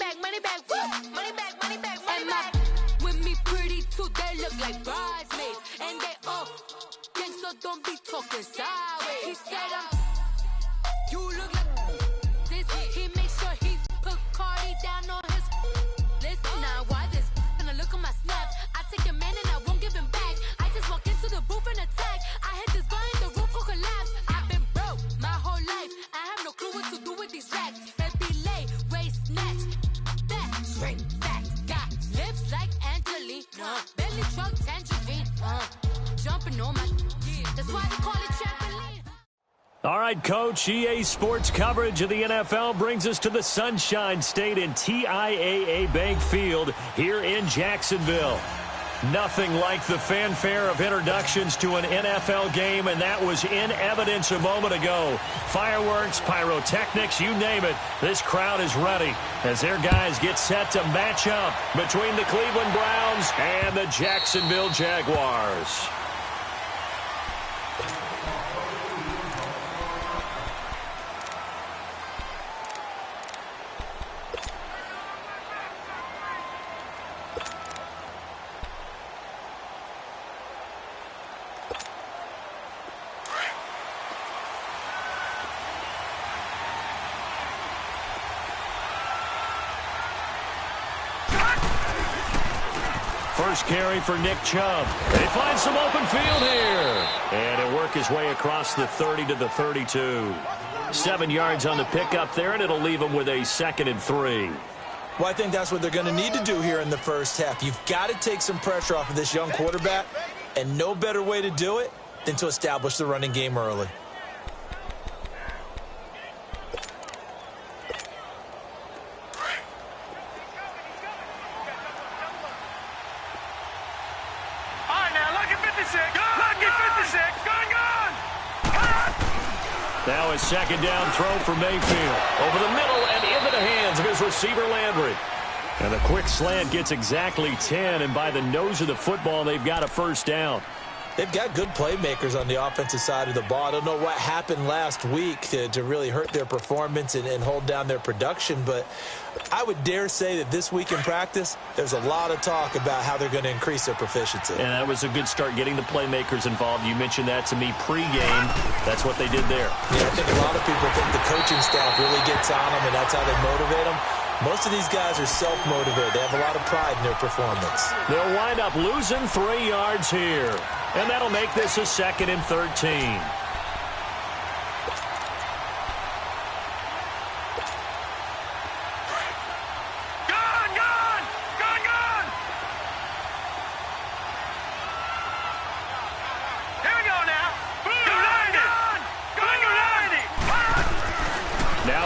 And my with me pretty too, they look like bridesmaids. And they all gang, so don't be talking sideways. He said you look like this. He makes sure he put Cardi down on his list. Now why this? When I look at my snap, I take your man and I won't give him back. I just walk into the booth and attack. I hit this button, the roof will collapse. I've been broke my whole life. I have no clue what to do with these racks. Baby lay, waist snatch, back, straight back. Got lips like Angelina, belly truck tangerine. Jumping on my, that's why they call it trampoline. All right, Coach, EA Sports coverage of the NFL brings us to the Sunshine State in TIAA Bank Field here in Jacksonville. Nothing like the fanfare of introductions to an NFL game, and that was in evidence a moment ago. Fireworks, pyrotechnics, you name it. This crowd is ready as their guys get set to match up between the Cleveland Browns and the Jacksonville Jaguars. First carry for Nick Chubb. They find some open field here. And it'll work his way across the 30 to the 32. 7 yards on the pickup there, and it'll leave him with a 2nd and 3. Well, I think that's what they're going to need to do here in the first half. You've got to take some pressure off of this young quarterback, and no better way to do it than to establish the running game early. Now a second down throw for Mayfield. Over the middle and into the hands of his receiver, Landry. And the quick slant gets exactly 10, and by the nose of the football, they've got a first down. They've got good playmakers on the offensive side of the ball. I don't know what happened last week to really hurt their performance and hold down their production, but I would dare say that this week in practice, there's a lot of talk about how they're going to increase their proficiency. And that was a good start, getting the playmakers involved. You mentioned that to me pregame. That's what they did there. Yeah, I think a lot of people think the coaching staff really gets on them, and that's how they motivate them. Most of these guys are self-motivated. They have a lot of pride in their performance. They'll wind up losing 3 yards here. And that'll make this a 2nd and 13.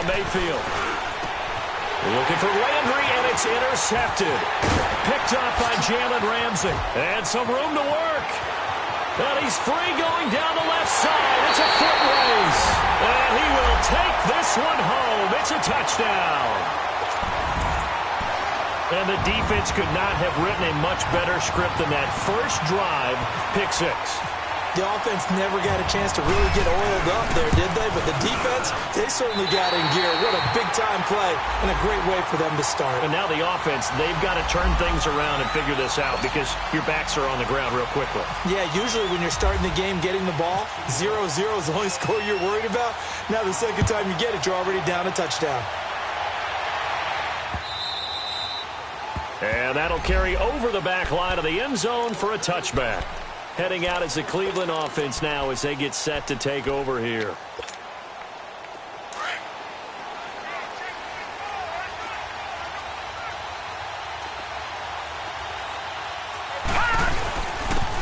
Mayfield looking for Landry, and it's intercepted. Picked off by Jalen Ramsey. And some room to work. And he's free going down the left side. It's a foot race. And he will take this one home. It's a touchdown. And the defense could not have written a much better script than that first drive, pick 6. The offense never got a chance to really get oiled up there, did they? But the defense, they certainly got in gear. What a big-time play and a great way for them to start. And now the offense, they've got to turn things around and figure this out because your backs are on the ground real quickly. Yeah, usually when you're starting the game getting the ball, 0-0 is the only score you're worried about. Now the second time you get it, you're already down a touchdown. And that'll carry over the back line of the end zone for a touchback. Heading out as the Cleveland offense now as they get set to take over here.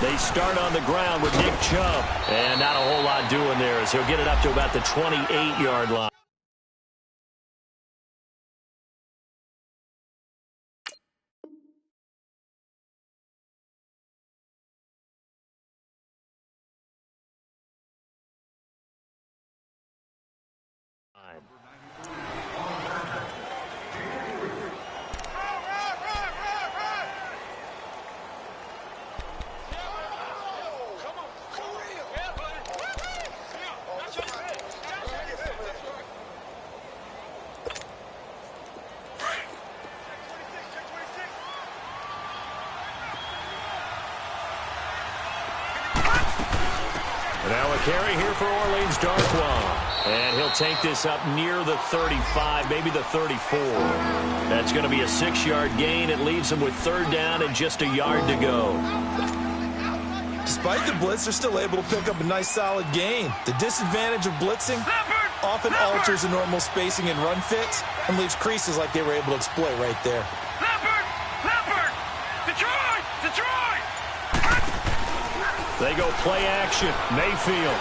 They start on the ground with Nick Chubb. And not a whole lot doing there as he'll get it up to about the 28-yard line. Now a carry here for Orleans Darkwa. And he'll take this up near the 35, maybe the 34. That's going to be a 6-yard gain. It leaves him with third down and just a yard to go. Despite the blitz, they're still able to pick up a nice solid gain. The disadvantage of blitzing often alters the normal spacing and run fits and leaves creases like they were able to exploit right there. Detroit! They go play action. Mayfield.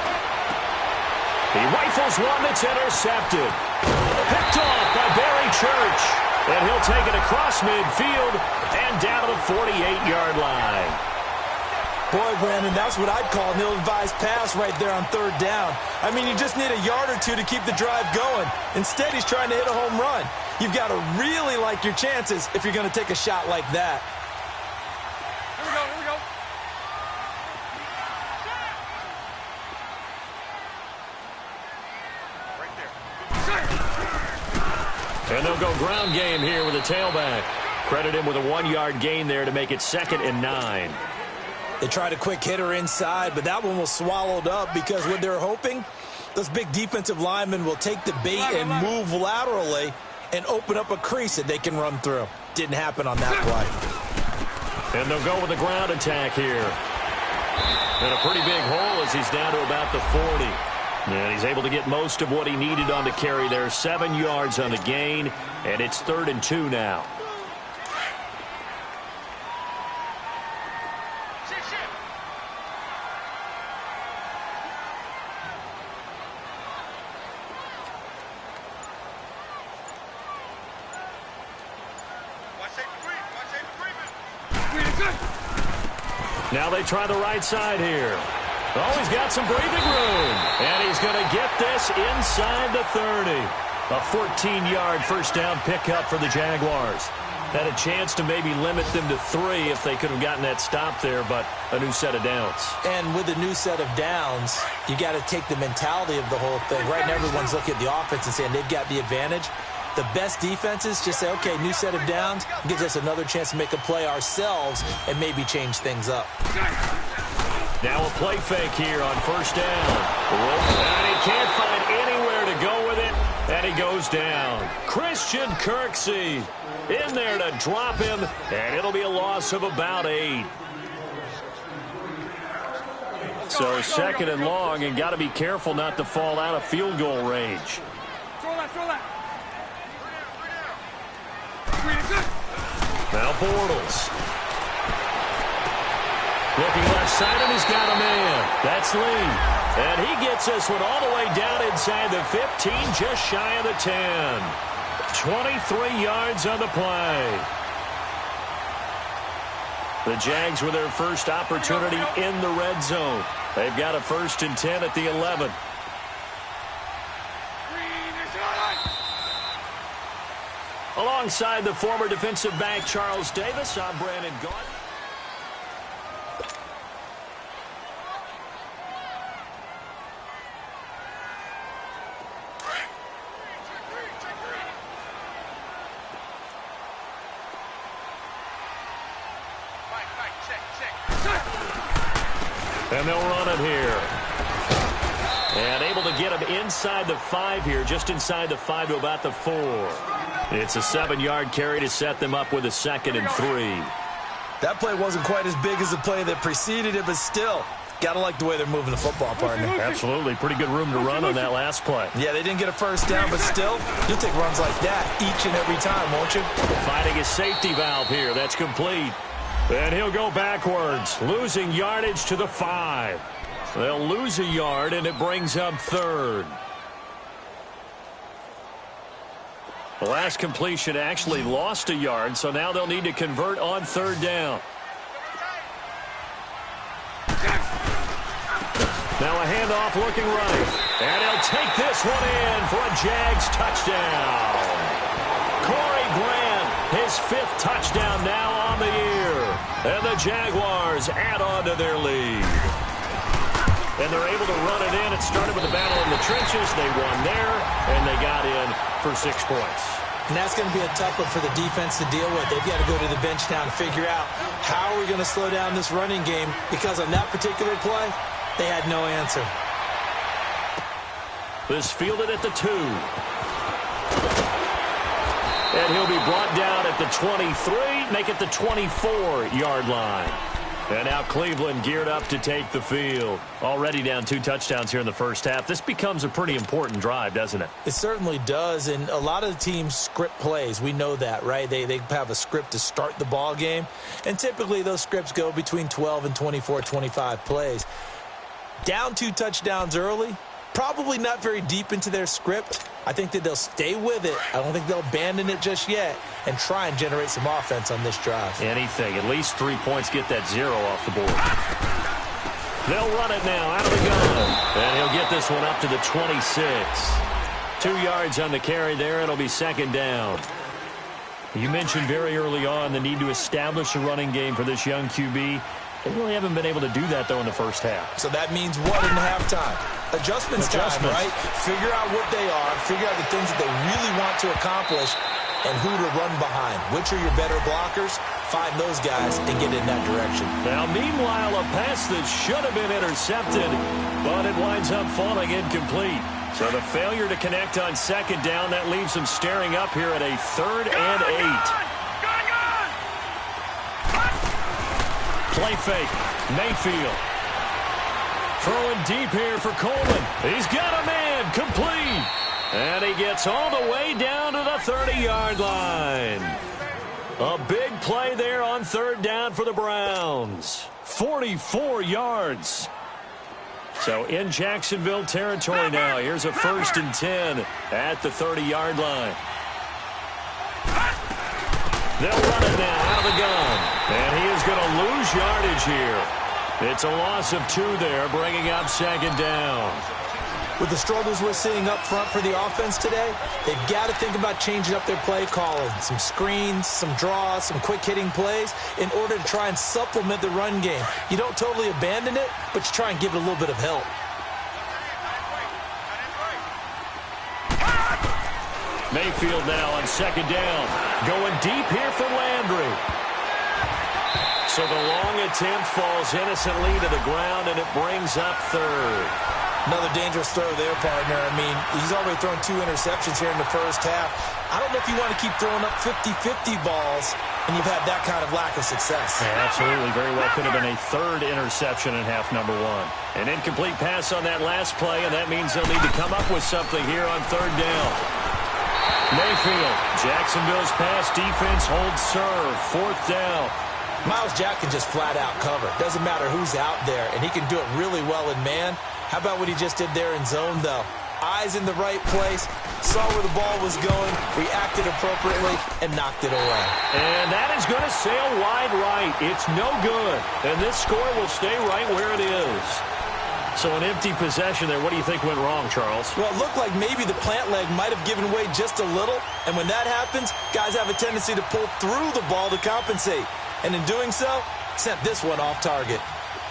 He rifles one that's intercepted. Picked off by Barry Church. And he'll take it across midfield and down to the 48-yard line. Boy, Brandon, that's what I'd call an ill-advised pass right there on third down. I mean, you just need a yard or two to keep the drive going. Instead, he's trying to hit a home run. You've got to really like your chances if you're going to take a shot like that. Here we go. And they'll go ground game here with a tailback. Credit him with a 1-yard gain there to make it 2nd and 9. They tried a quick hitter inside, but that one was swallowed up because what they're hoping, those big defensive linemen will take the bait and move laterally and open up a crease that they can run through. Didn't happen on that play. And they'll go with the ground attack here. And a pretty big hole as he's down to about the 40. And he's able to get most of what he needed on the carry there. 7 yards on the gain, and it's 3rd and 2 now. Now they try the right side here. Oh, he's got some breathing room. And he's going to get this inside the 30. A 14-yard first down pickup for the Jaguars. Had a chance to maybe limit them to 3 if they could have gotten that stop there, but a new set of downs. And with a new set of downs, you got to take the mentality of the whole thing. Right now, everyone's looking at the offense and saying they've got the advantage. The best defenses just say, okay, new set of downs, gives us another chance to make a play ourselves and maybe change things up. Now a play fake here on first down. And he can't find anywhere to go with it, and he goes down. Christian Kirksey in there to drop him, and it'll be a loss of about 8. So 2nd and long, and got to be careful not to fall out of field goal range. Throw that. Now Bortles. Looking left side, and he's got a man. That's Lee. And he gets this one all the way down inside the 15, just shy of the 10. 23 yards on the play. The Jags with their first opportunity in the red zone. They've got a 1st and 10 at the 11. Alongside the former defensive back Charles Davis, I'm Brandon Gaunt. And they'll run it here. And able to get him inside the 5 here, just inside the 5 to about the 4. It's a 7-yard carry to set them up with a 2nd and 3. That play wasn't quite as big as the play that preceded it, but still, got to like the way they're moving the football, partner. Absolutely. Pretty good room to run on that last play. Yeah, they didn't get a first down, but still, you'll take runs like that each and every time, won't you? Finding a safety valve here. That's complete. And he'll go backwards, losing yardage to the 5. They'll lose a yard, and it brings up 3rd. The last completion actually lost a yard, so now they'll need to convert on 3rd down. Now a handoff looking right. And he'll take this one in for a Jags touchdown. Corey Grant, his 5th touchdown now on the year. And the Jaguars add on to their lead. And they're able to run it in. It started with a battle in the trenches. They won there, and they got in for 6 points. And that's going to be a tough one for the defense to deal with. They've got to go to the bench now and figure out how are we going to slow down this running game, because on that particular play, they had no answer. This fielded at the 2. And he'll be brought down at the 23, make it the 24-yard line. And now Cleveland geared up to take the field. Already down 2 touchdowns here in the first half. This becomes a pretty important drive, doesn't it? It certainly does, and a lot of the teams script plays. We know that, right? They have a script to start the ball game, and typically those scripts go between 12 and 24, 25 plays. Down 2 touchdowns early, probably not very deep into their script. I think that they'll stay with it. I don't think they'll abandon it just yet and try and generate some offense on this drive. Anything. At least 3 points, get that 0 off the board. They'll run it now out of the gun. And he'll get this one up to the 26. 2 yards on the carry there. It'll be second down. You mentioned very early on the need to establish a running game for this young QB. They really haven't been able to do that, though, in the first half. So that means what in halftime? Adjustments time, right? Figure out what they are, figure out the things that they really want to accomplish, and who to run behind. Which are your better blockers? Find those guys and get in that direction. Now, meanwhile, a pass that should have been intercepted, but it winds up falling incomplete. So the failure to connect on second down, that leaves them staring up here at a 3rd and 8. Play fake. Mayfield. Throwing deep here for Coleman. He's got a man. Complete. And he gets all the way down to the 30-yard line. A big play there on 3rd down for the Browns. 44 yards. So in Jacksonville territory now. Here's a 1st and 10 at the 30-yard line. They'll run it now out of the gun. And he is going to lose yardage here. It's a loss of 2 there, bringing up 2nd down. With the struggles we're seeing up front for the offense today, they've got to think about changing up their play calling. Some screens, some draws, some quick-hitting plays in order to try and supplement the run game. You don't totally abandon it, but you try and give it a little bit of help. Mayfield now on 2nd down. Going deep here for Landry. So the long attempt falls innocently to the ground, and it brings up 3rd. Another dangerous throw there, partner. I mean, he's already thrown 2 interceptions here in the first half. I don't know if you want to keep throwing up 50-50 balls, and you've had that kind of lack of success. Yeah, absolutely. Very well could have been a 3rd interception in half number 1. An incomplete pass on that last play, and that means they'll need to come up with something here on 3rd down. Mayfield, Jacksonville's pass defense holds serve. 4th down. Myles Jack can just flat out cover. Doesn't matter who's out there, and he can do it really well in man. How about what he just did there in zone, though? Eyes in the right place, saw where the ball was going, reacted appropriately, and knocked it away. And that is going to sail wide right. It's no good. And this score will stay right where it is. So an empty possession there. What do you think went wrong, Charles? Well, it looked like maybe the plant leg might have given way just a little. And when that happens, guys have a tendency to pull through the ball to compensate. And in doing so, sent this one off target.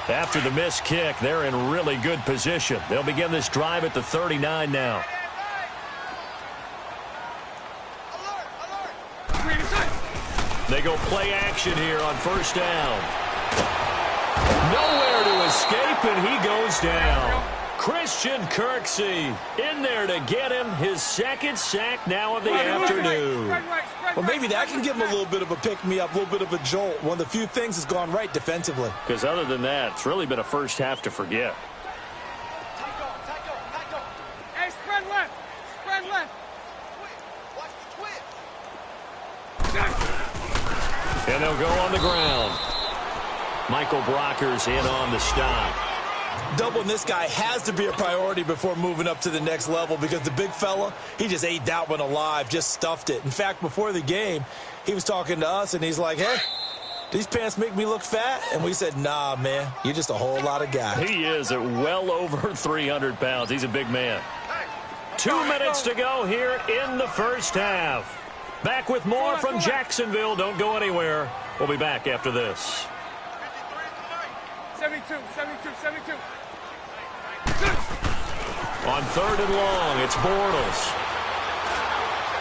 After the missed kick, they're in really good position. They'll begin this drive at the 39 now. They go play action here on 1st down. Nowhere to escape, and he goes down. Christian Kirksey in there to get him his 2nd sack now of the afternoon. Well, maybe that can give him a little bit of a pick-me-up, a little bit of a jolt. One of the few things that's gone right defensively. Because other than that, it's really been a first half to forget. Hey, spread left. Spread left. Watch the twist. And they'll go on the ground. Michael Brocker's in on the stop. Doubling this guy has to be a priority before moving up to the next level because the big fella, he just ate that one alive, just stuffed it. In fact, before the game, he was talking to us, and he's like, hey, these pants make me look fat? And we said, nah, man, you're just a whole lot of guy. He is at well over 300 pounds. He's a big man. 2 minutes to go here in the first half. Back with more from Jacksonville. Don't go anywhere. We'll be back after this. 72, 72, 72. On 3rd and long, it's Bortles.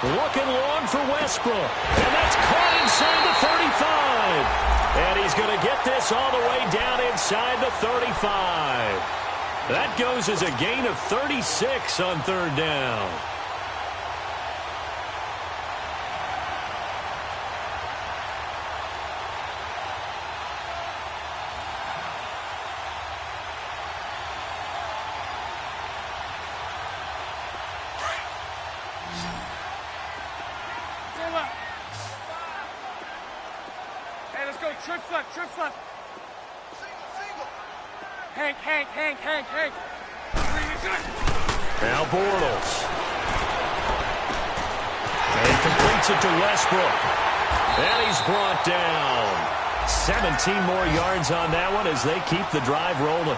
Looking long for Westbrook. And that's caught inside the 35. And he's going to get this all the way down inside the 35. That goes as a gain of 36 on third down. Hey, let's go. Trips left, trips left. Hank. Now Bortles. And completes it to Westbrook. And he's brought down. 17 more yards on that one as they keep the drive rolling.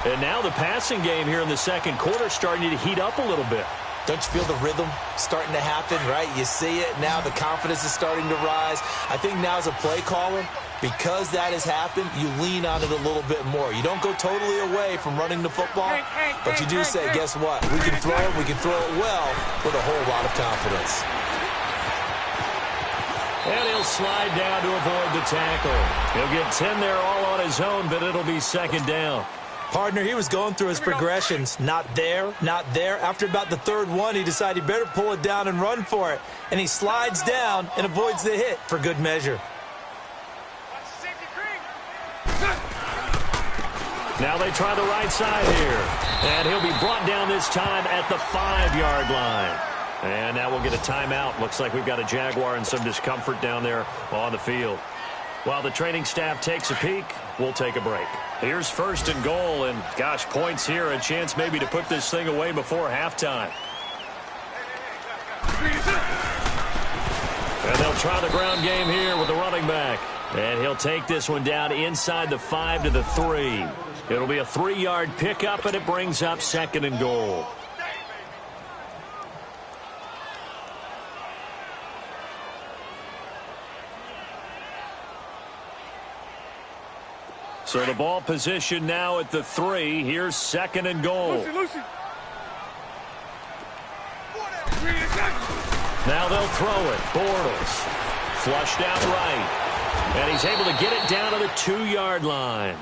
And now the passing game here in the second quarter starting to heat up a little bit. Don't you feel the rhythm starting to happen, right? You see it now. The confidence is starting to rise. I think now as a play caller, because that has happened, you lean on it a little bit more. You don't go totally away from running the football, but you do say, guess what? We can throw it. We can throw it well with a whole lot of confidence. And he'll slide down to avoid the tackle. He'll get 10 there all on his own, but it'll be second down. Partner, he was going through his progressions. Not there, not there. After about the third one, he decided he better pull it down and run for it. And he slides down and avoids the hit for good measure. Now they try the right side here. And he'll be brought down this time at the 5-yard line. And now we'll get a timeout. Looks like we've got a Jaguar and some discomfort down there on the field. While the training staff takes a peek, we'll take a break. Here's first and goal, and gosh, points here, a chance maybe to put this thing away before halftime. And they'll try the ground game here with the running back. And he'll take this one down inside the 5 to the 3. It'll be a 3-yard pickup, and it brings up second and goal. So the ball position now at the 3. Here's second and goal. Lucy. Now they'll throw it. Bortles. Flushed out right. And he's able to get it down to the 2-yard line.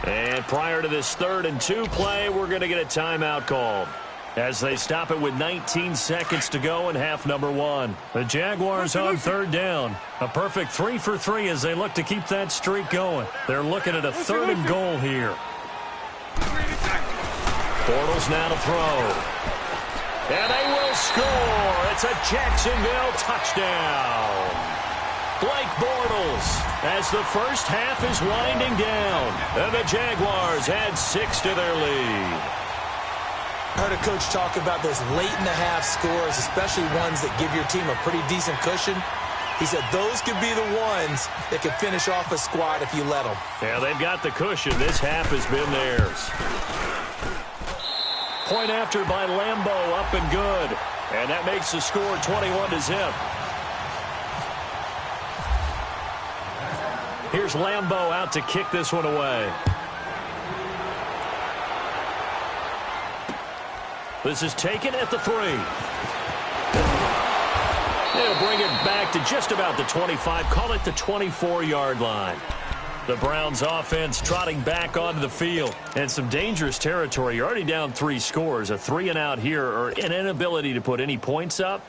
And prior to this 3rd and 2 play, we're going to get a timeout called as they stop it with 19 seconds to go in half number 1. The Jaguars on third down. A perfect 3 for 3 as they look to keep that streak going. They're looking at a 3rd and goal here. Bortles now to throw. And they will score. It's a Jacksonville touchdown. Blake Bortles as the first half is winding down. And the Jaguars add 6 to their lead. I heard a coach talk about those late-in-the-half scores, especially ones that give your team a pretty decent cushion. He said those could be the ones that could finish off a squad if you let them. Yeah, they've got the cushion. This half has been theirs. Point after by Lambeau, up and good. And that makes the score 21 to zip. Here's Lambeau out to kick this one away. This is taken at the 3. They'll bring it back to just about the 25. Call it the 24-yard line. The Browns offense trotting back onto the field. And some dangerous territory. You're already down 3 scores. A 3 and out here or an inability to put any points up.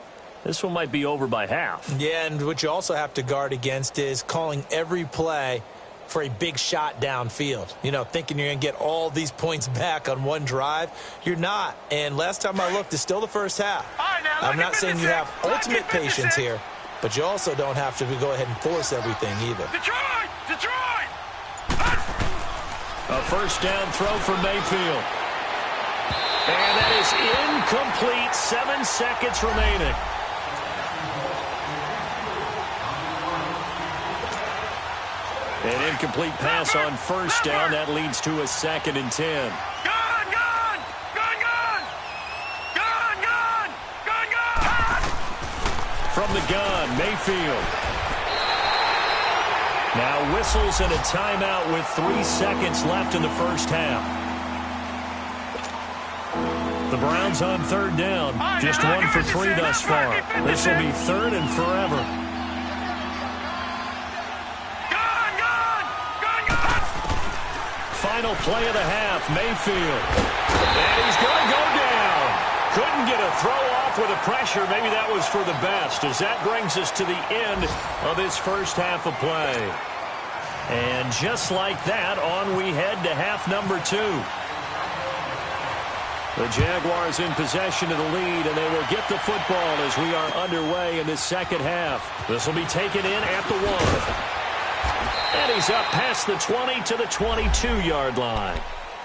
This one might be over by half. Yeah, and what you also have to guard against is calling every play for a big shot downfield. You know, thinking you're going to get all these points back on one drive. You're not. And last time I looked, it's still the first half. I'm not saying you have ultimate patience here, but you also don't have to go ahead and force everything either. Detroit! A first down throw for Mayfield. And that is incomplete. 7 seconds remaining. An incomplete pass on first down. That leads to a 2nd and 10. From the gun, Mayfield. Now whistles and a timeout with 3 seconds left in the first half. The Browns on third down. Just 1 for 3 thus far. This will be 3rd and forever. final play of the half. Mayfield. And he's going to go down. Couldn't get a throw off with the pressure. Maybe that was for the best, as that brings us to the end of this first half of play. And just like that, on we head to half number 2. The Jaguars in possession of the lead, and they will get the football as we are underway in this second half. This will be taken in at the 1. And he's up past the 20 to the 22-yard line.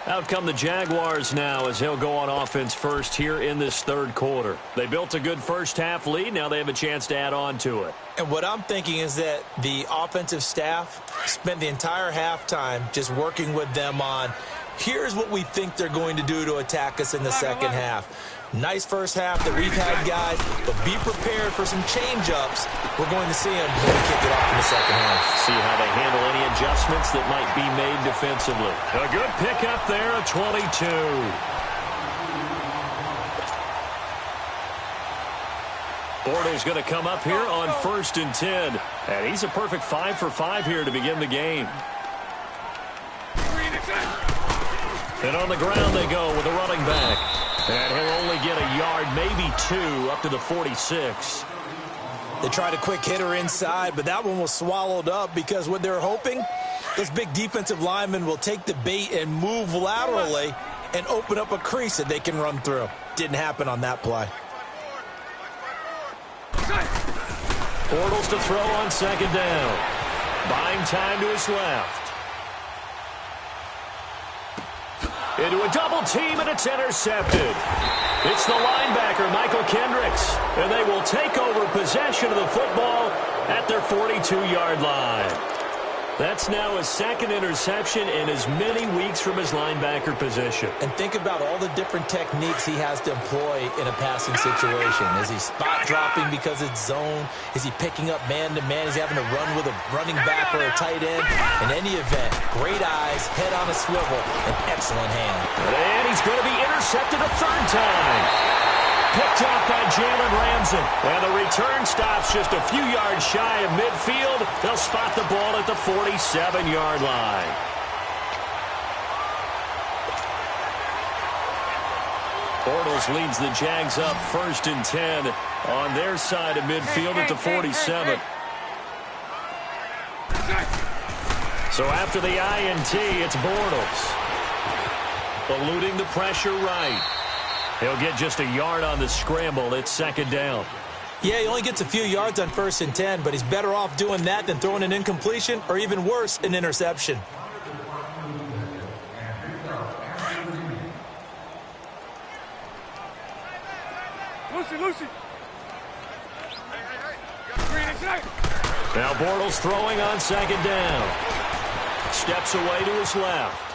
Out come the Jaguars now as they'll go on offense first here in this third quarter. They built a good first half lead. Now they have a chance to add on to it. And what I'm thinking is that the offensive staff spent the entire halftime just working with them on, here's what we think they're going to do to attack us in the second half. Nice first half that we've had, guys, but be prepared for some change-ups. We're going to see them when we kick it off in the second half. See how they handle any adjustments that might be made defensively. A good pickup there, a 22. Bortles going to come up here on 1st and 10. And he's a perfect 5 for 5 here to begin the game. And on the ground they go with a running back. And he'll only get a yard, maybe 2, up to the 46. They tried a quick hitter inside, but that one was swallowed up because what they're hoping, this big defensive lineman will take the bait and move laterally and open up a crease that they can run through. Didn't happen on that play. Bortles to throw on 2nd down. Buying time to his left. Into a double team, and it's intercepted. It's the linebacker, Michael Kendricks, and they will take over possession of the football at their 42-yard line. That's now his 2nd interception in as many weeks from his linebacker position. And think about all the different techniques he has to employ in a passing situation. Is he spot dropping because it's zone? Is he picking up man-to-man? Is he having to run with a running back or a tight end? In any event, great eyes, head on a swivel, and excellent hand. And he's going to be intercepted a 3rd time. Picked off by Jalen Ramsey. And the return stops just a few yards shy of midfield. They'll spot the ball at the 47-yard line. Bortles leads the Jags up 1st and 10 on their side of midfield at the 47. So after the INT, it's Bortles. Eluding the pressure right. He'll get just a yard on the scramble. It's 2nd down. Yeah, he only gets a few yards on 1st and 10, but he's better off doing that than throwing an incompletion or even worse, an interception. Lucy. Now Bortles throwing on 2nd down. Steps away to his left.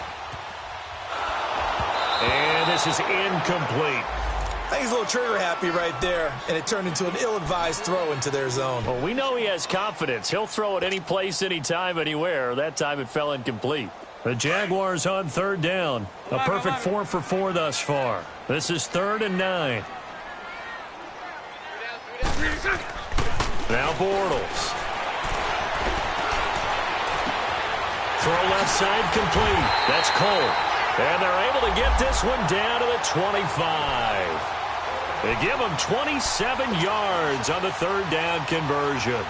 And this is incomplete. I think he's a little trigger happy right there, and it turned into an ill-advised throw into their zone. Well, we know he has confidence. He'll throw it any place, anytime, anywhere. That time it fell incomplete. The Jaguars on 3rd down. A perfect 4 for 4 thus far. This is 3rd and 9. Now Bortles. Throw left side complete. That's Cole. And they're able to get this one down to the 25. They give him 27 yards on the 3rd down conversion.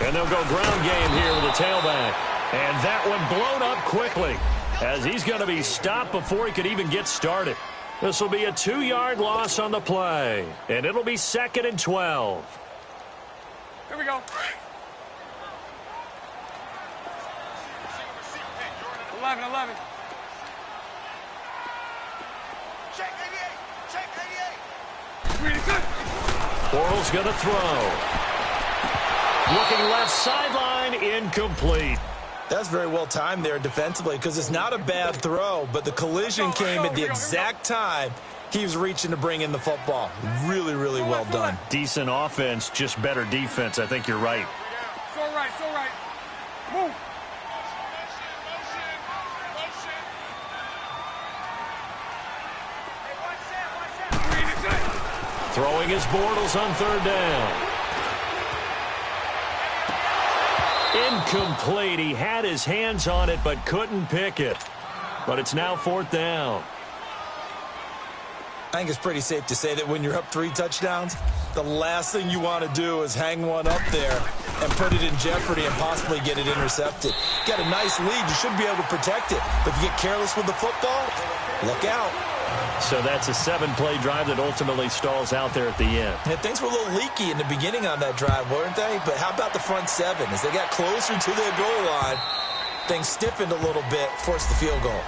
And they'll go ground game here with the tailback. And that one blown up quickly as he's going to be stopped before he could even get started. This will be a 2-yard loss on the play. And it'll be 2nd and 12. Here we go. 11. Check 88. Bortles going to throw. Looking left sideline, incomplete. That's very well timed there defensively because it's not a bad throw, but the collision came at the exact time he was reaching to bring in the football. Really, really well done. Decent offense, just better defense. I think you're right. So right. Move. Throwing his Bortles on third down. Incomplete. He had his hands on it but couldn't pick it. But it's now fourth down. I think it's pretty safe to say that when you're up 3 touchdowns, the last thing you want to do is hang one up there and put it in jeopardy and possibly get it intercepted. Got a nice lead. You should be able to protect it. But if you get careless with the football, look out. So that's a 7-play drive that ultimately stalls out there at the end. Yeah, things were a little leaky in the beginning on that drive, weren't they? But how about the front 7? As they got closer to their goal line, things stiffened a little bit, forced the field goal.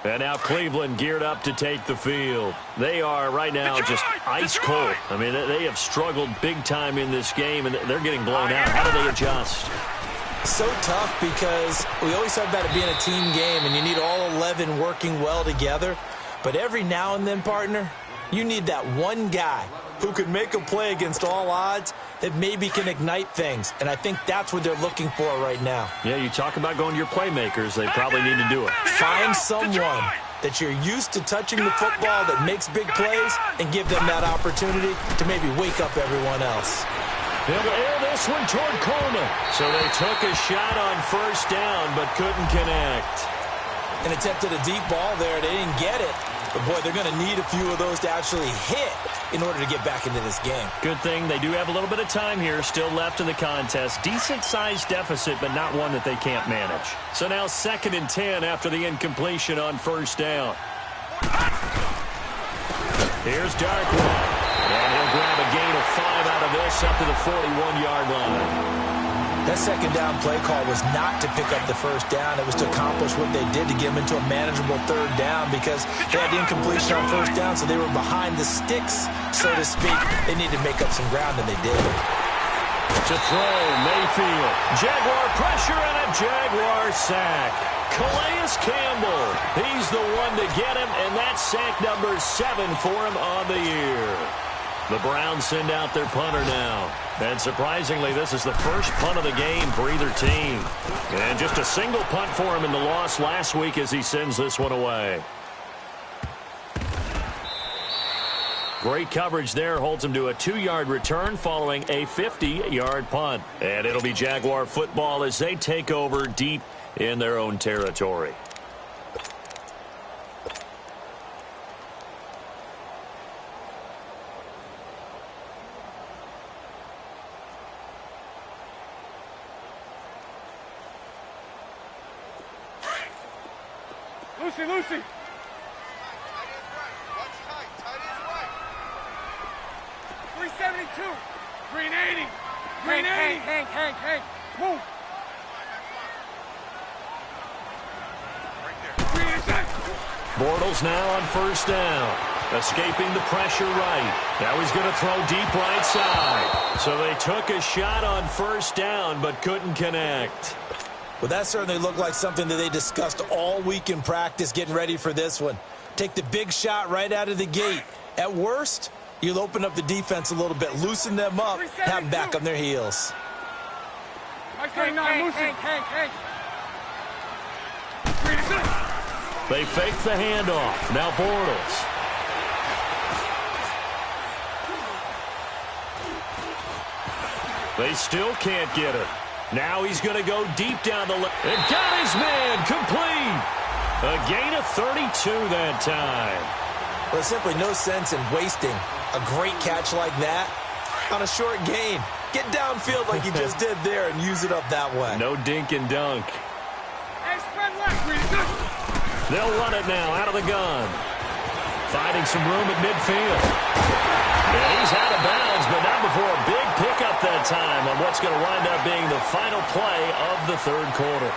And now Cleveland geared up to take the field. They are right now just ice cold. I mean, they have struggled big time in this game, and they're getting blown out. How do they adjust? So tough because we always talk about it being a team game, and you need all 11 working well together. But every now and then, partner, you need that one guy who can make a play against all odds that maybe can ignite things. And I think that's what they're looking for right now. Yeah, you talk about going to your playmakers. They probably need to do it. Find someone that you're used to touching the football that makes big plays and give them that opportunity to maybe wake up everyone else. They'll air this one toward Coleman. So they took a shot on first down but couldn't connect. And attempted a deep ball there. They didn't get it. But, boy, they're going to need a few of those to actually hit in order to get back into this game. Good thing they do have a little bit of time here still left in the contest. Decent-sized deficit, but not one that they can't manage. So now 2nd and 10 after the incompletion on first down. Here's Darkwa. And he'll grab a gain of 5 out of this up to the 41-yard line. That second down play call was not to pick up the first down. It was to accomplish what they did to get them into a manageable third down because they had the incompletion on first down, so they were behind the sticks, so to speak. They needed to make up some ground, and they did. To throw, Mayfield. Jaguar pressure and a Jaguar sack. Calais Campbell, he's the one to get him, and that's sack number 7 for him on the year. The Browns send out their punter now. And surprisingly, this is the first punt of the game for either team. And just a single punt for him in the loss last week as he sends this one away. Great coverage there. Holds him to a 2-yard return following a 50-yard punt. And it'll be Jaguar football as they take over deep in their own territory. Lucy. Watch tight is right. 372. Green 80. Green 80. Hank. Move. Right there. Green is set. Bortles now on first down. Escaping the pressure right. Now he's going to throw deep right side. So they took a shot on first down but couldn't connect. Well, that certainly looked like something that they discussed all week in practice getting ready for this one. Take the big shot right out of the gate. At worst, you'll open up the defense a little bit, loosen them up, have them back on their heels. Hank. They fake the handoff. Now Bortles. They still can't get it. Now he's going to go deep down the left. And got his man complete. A gain of 32 that time. Well, there's simply no sense in wasting a great catch like that on a short gain. Get downfield like you just did there and use it up that way. No dink and dunk. Hey, spread left. They'll run it now out of the gun. Finding some room at midfield. And he's out of bounds, but not before a big pickup that time on what's going to wind up being the final play of the third quarter.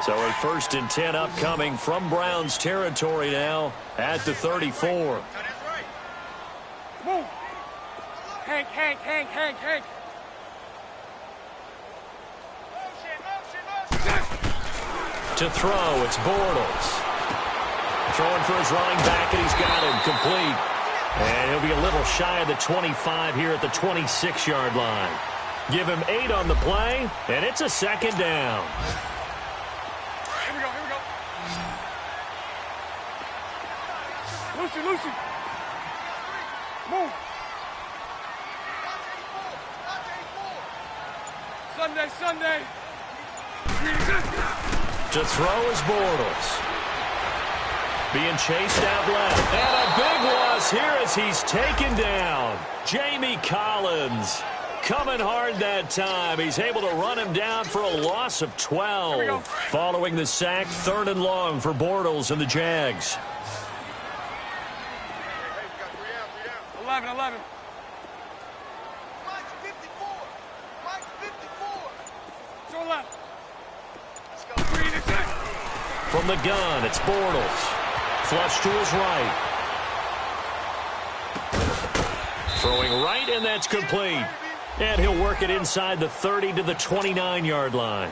So a 1st and 10 upcoming from Browns territory now at the 34. Tight end's right. Move. Hank. Motion. To throw, it's Bortles. Throwing for his running back, and he's got him complete. And he'll be a little shy of the 25 here at the 26-yard line. Give him 8 on the play, and it's a 2nd down. Here we go. Lucy. Move. Sunday. To throw is Bortles. Being chased out left. And a big loss here as he's taken down. Jamie Collins coming hard that time. He's able to run him down for a loss of 12. Following the sack, 3rd and long for Bortles and the Jags. Hey, we got 3 down. 11. Mike's 54. To left. Let's go. From the gun, it's Bortles. Flush to his right. Throwing right, and that's complete. And he'll work it inside the 30 to the 29-yard line.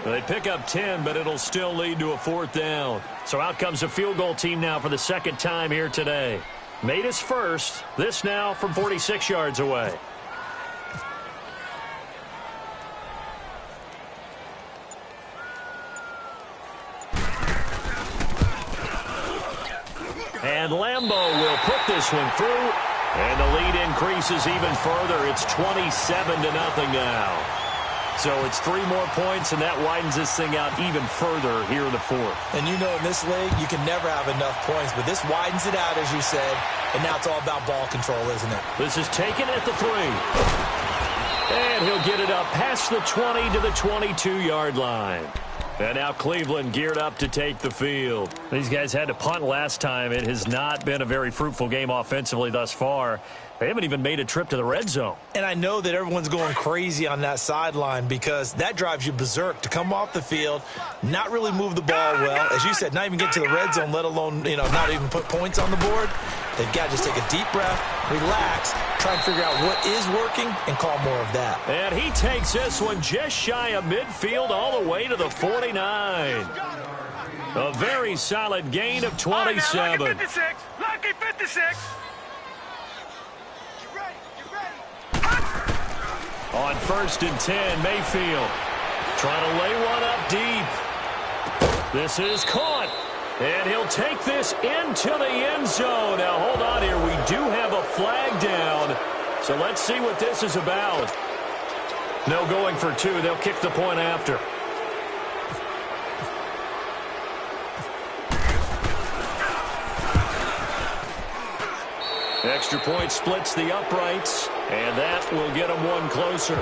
They pick up 10, but it'll still lead to a 4th down. So out comes a field goal team now for the 2nd time here today. Made his first. This now from 46 yards away. And Lambeau will put this one through, and the lead increases even further. It's 27-0 now. So it's 3 more points, and that widens this thing out even further here in the 4th. And you know in this league, you can never have enough points, but this widens it out, as you said, and now it's all about ball control, isn't it? This is taken at the 3. And he'll get it up past the 20 to the 22-yard line. And now Cleveland geared up to take the field. These guys had to punt last time. It has not been a very fruitful game offensively thus far. They haven't even made a trip to the red zone. And I know that everyone's going crazy on that sideline because that drives you berserk to come off the field, not really move the ball well. As you said, not even get to the red zone, let alone, not even put points on the board. They've got to just take a deep breath, relax, try and figure out what is working, and call more of that. And he takes this one just shy of midfield all the way to the 49. A very solid gain of 27. Lucky 56. On 1st and 10, Mayfield trying to lay one up deep. This is caught. And he'll take this into the end zone. Now, hold on here. We do have a flag down. So let's see what this is about. No going for 2. They'll kick the point after. Extra point splits the uprights, and that will get them one closer.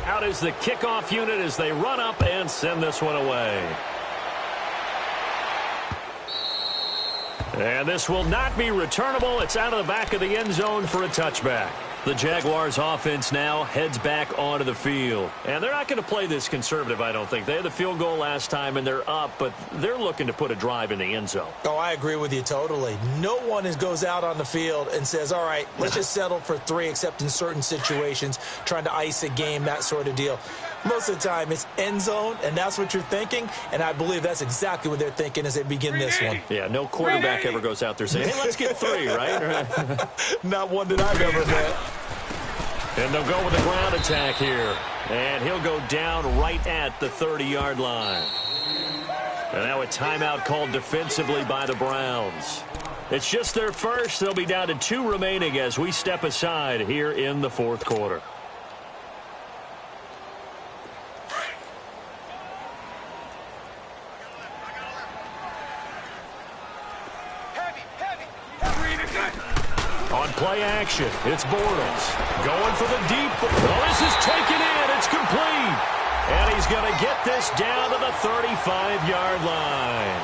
Out is the kickoff unit as they run up and send this one away. And this will not be returnable. It's out of the back of the end zone for a touchback. The Jaguars offense now heads back onto the field. And they're not going to play this conservative, I don't think. They had the field goal last time, and they're up, but they're looking to put a drive in the end zone. Oh, I agree with you totally. No one goes out on the field and says, all right, let's just settle for 3, except in certain situations, trying to ice a game, that sort of deal. Most of the time, it's end zone, and that's what you're thinking, and I believe that's exactly what they're thinking as they begin this one. Yeah, no quarterback ever goes out there saying, hey, let's get 3, right? Not one that I've ever met. And they'll go with a ground attack here. And he'll go down right at the 30-yard line. And now a timeout called defensively by the Browns. It's just their first. They'll be down to 2 remaining as we step aside here in the 4th quarter. On play action, it's Bortles. Going for the deep. Oh, this is taken in. It's complete. And he's going to get this down to the 35-yard line.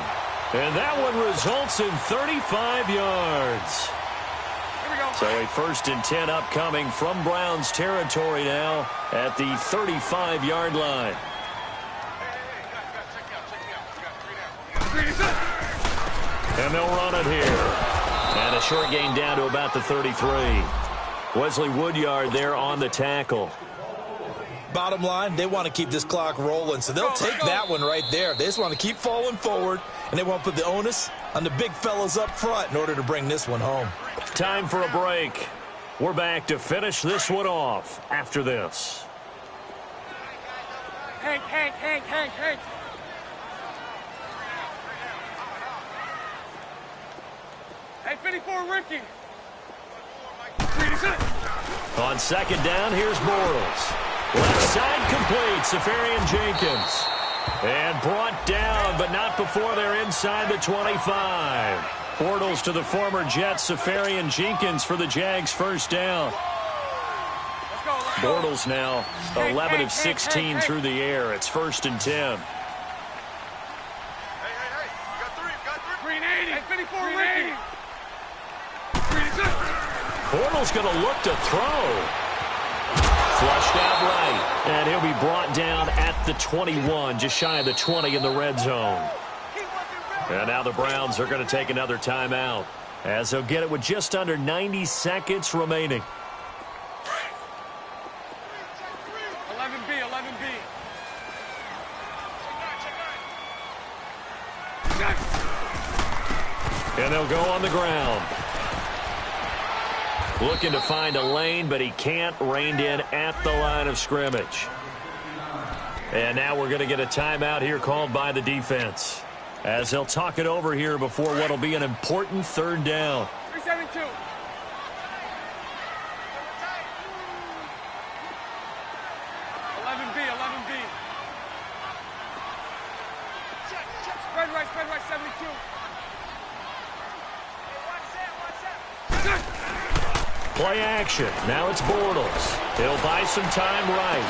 And that one results in 35 yards. Here we go. So a 1st and 10 upcoming from Browns territory now at the 35-yard line. And they'll run it here. And a short gain down to about the 33. Wesley Woodyard there on the tackle. Bottom line, they want to keep this clock rolling, so they'll take that one right there. They just want to keep falling forward, and they want to put the onus on the big fellas up front in order to bring this one home. Time for a break. We're back to finish this one off after this. Hank. Hey, 54, Ricky. On 2nd down, here's Bortles. Left side complete, Safarian Jenkins. And brought down, but not before they're inside the 25. Bortles to the former Jet, Safarian Jenkins for the Jags' 1st down. Let's go. Bortles now 11 of 16 through the air. It's 1st and 10. Hey, you got three. Green 80. Hey, 54, Ricky. Bortles going to look to throw. Flushed out right. And he'll be brought down at the 21, just shy of the 20 in the red zone. And now the Browns are going to take another timeout, as they'll get it with just under 90 seconds remaining. 11B. And they'll go on the ground. Looking to find a lane, but he can't. Reined in at the line of scrimmage. And now we're going to get a timeout here called by the defense, as they'll talk it over here before what will be an important 3rd down. 372. Spread right, 72. Play action. Now it's Bortles. He'll buy some time right.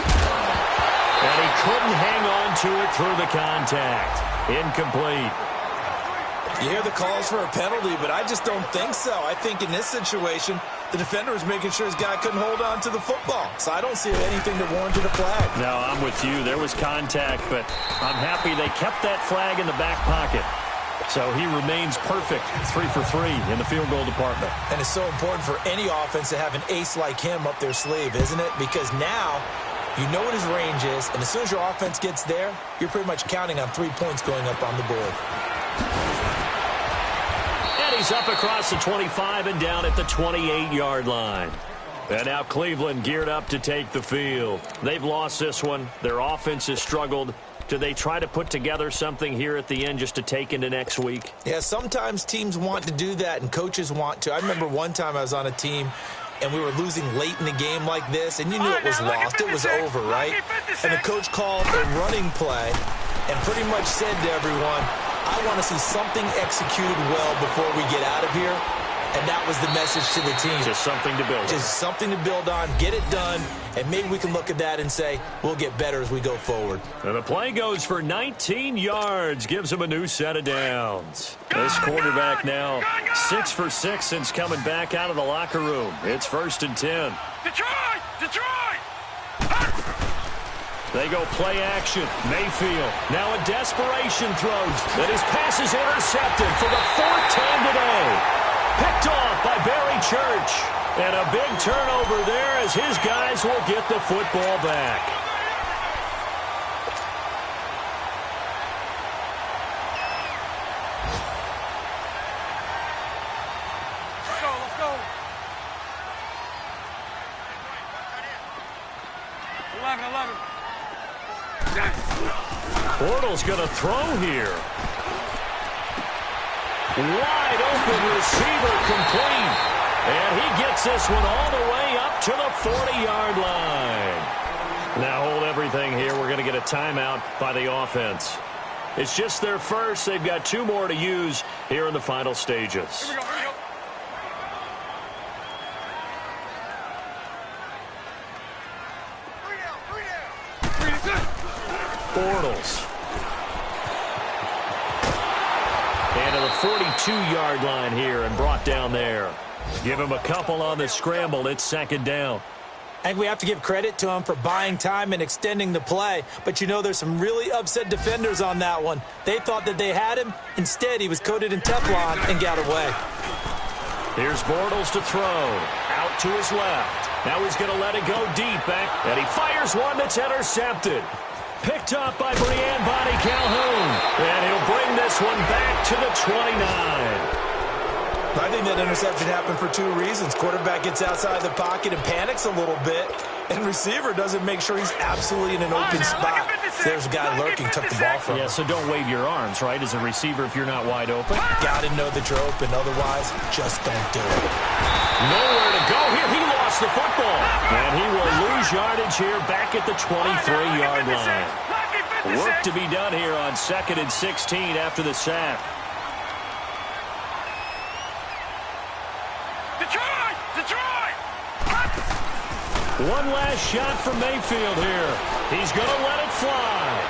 And he couldn't hang on to it through the contact. Incomplete. You hear the calls for a penalty, but I just don't think so. I think in this situation, the defender was making sure his guy couldn't hold on to the football. So I don't see anything that warranted a flag. No, I'm with you. There was contact, but I'm happy they kept that flag in the back pocket. So he remains perfect, 3 for 3 in the field goal department. And it's so important for any offense to have an ace like him up their sleeve, isn't it? Because now you know what his range is, and as soon as your offense gets there, you're pretty much counting on 3 points going up on the board. And he's up across the 25 and down at the 28-yard line. And now Cleveland geared up to take the field. They've lost this one. Their offense has struggled. Do they try to put together something here at the end just to take into next week? Yeah, sometimes teams want to do that and coaches want to. I remember one time I was on a team and we were losing late in the game like this, and you knew it was lost. It was over, right? And the coach called a running play and pretty much said to everyone, I want to see something executed well before we get out of here. And that was the message to the team. Just something to build on. Just something to build on, get it done, and maybe we can look at that and say, we'll get better as we go forward. And the play goes for 19 yards, gives him a new set of downs. This quarterback now 6 for 6 since coming back out of the locker room. It's 1st and 10. Detroit! They go play action. Mayfield now a desperation throws. That his pass is intercepted for the 4th time today. Picked off by Barry Church. And a big turnover there as his guys will get the football back. Let's go. 11. Bortles going to throw here. Wide open receiver complete. And he gets this one all the way up to the 40-yard line. Now hold everything here. We're going to get a timeout by the offense. It's just their first. They've got 2 more to use here in the final stages. Here we go. Bortles. 42-yard line here and brought down there. Give him a couple on the scramble. It's second down. And we have to give credit to him for buying time and extending the play. But, you know, there's some really upset defenders on that one. They thought that they had him. Instead, he was coated in Teflon and got away. Here's Bortles to throw. Out to his left. Now he's going to let it go deep back. And he fires one that's intercepted. Picked up by Brian Bonnie Calhoun. And he'll bring this one back to the 29. I think that interception happened for two reasons. Quarterback gets outside the pocket and panics a little bit, and receiver doesn't make sure he's absolutely in an open spot. There's a guy lurking, took the ball from him. Yeah, so don't wave your arms, right, as a receiver if you're not wide open. Got to know that you're open, otherwise, just don't do it. Nowhere to go here. He lost the football. And he will lose yardage here back at the 23-yard line. Work to be done here on 2nd and 16 after the sack. One last shot from Mayfield here. He's going to let it fly.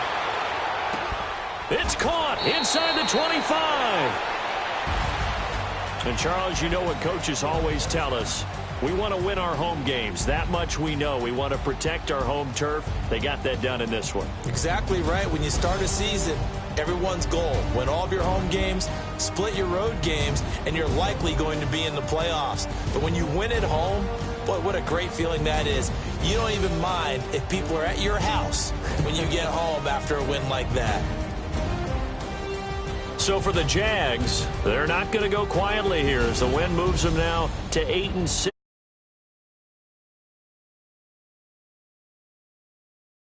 It's caught inside the 25. And, Charles, you know what coaches always tell us. We want to win our home games. That much we know. We want to protect our home turf. They got that done in this one. Exactly right. When you start a season, everyone's goal, win all of your home games, split your road games, and you're likely going to be in the playoffs. But when you win at home, boy, what a great feeling that is. You don't even mind if people are at your house when you get home after a win like that. So for the Jags, they're not going to go quietly here as the win moves them now to 8-6.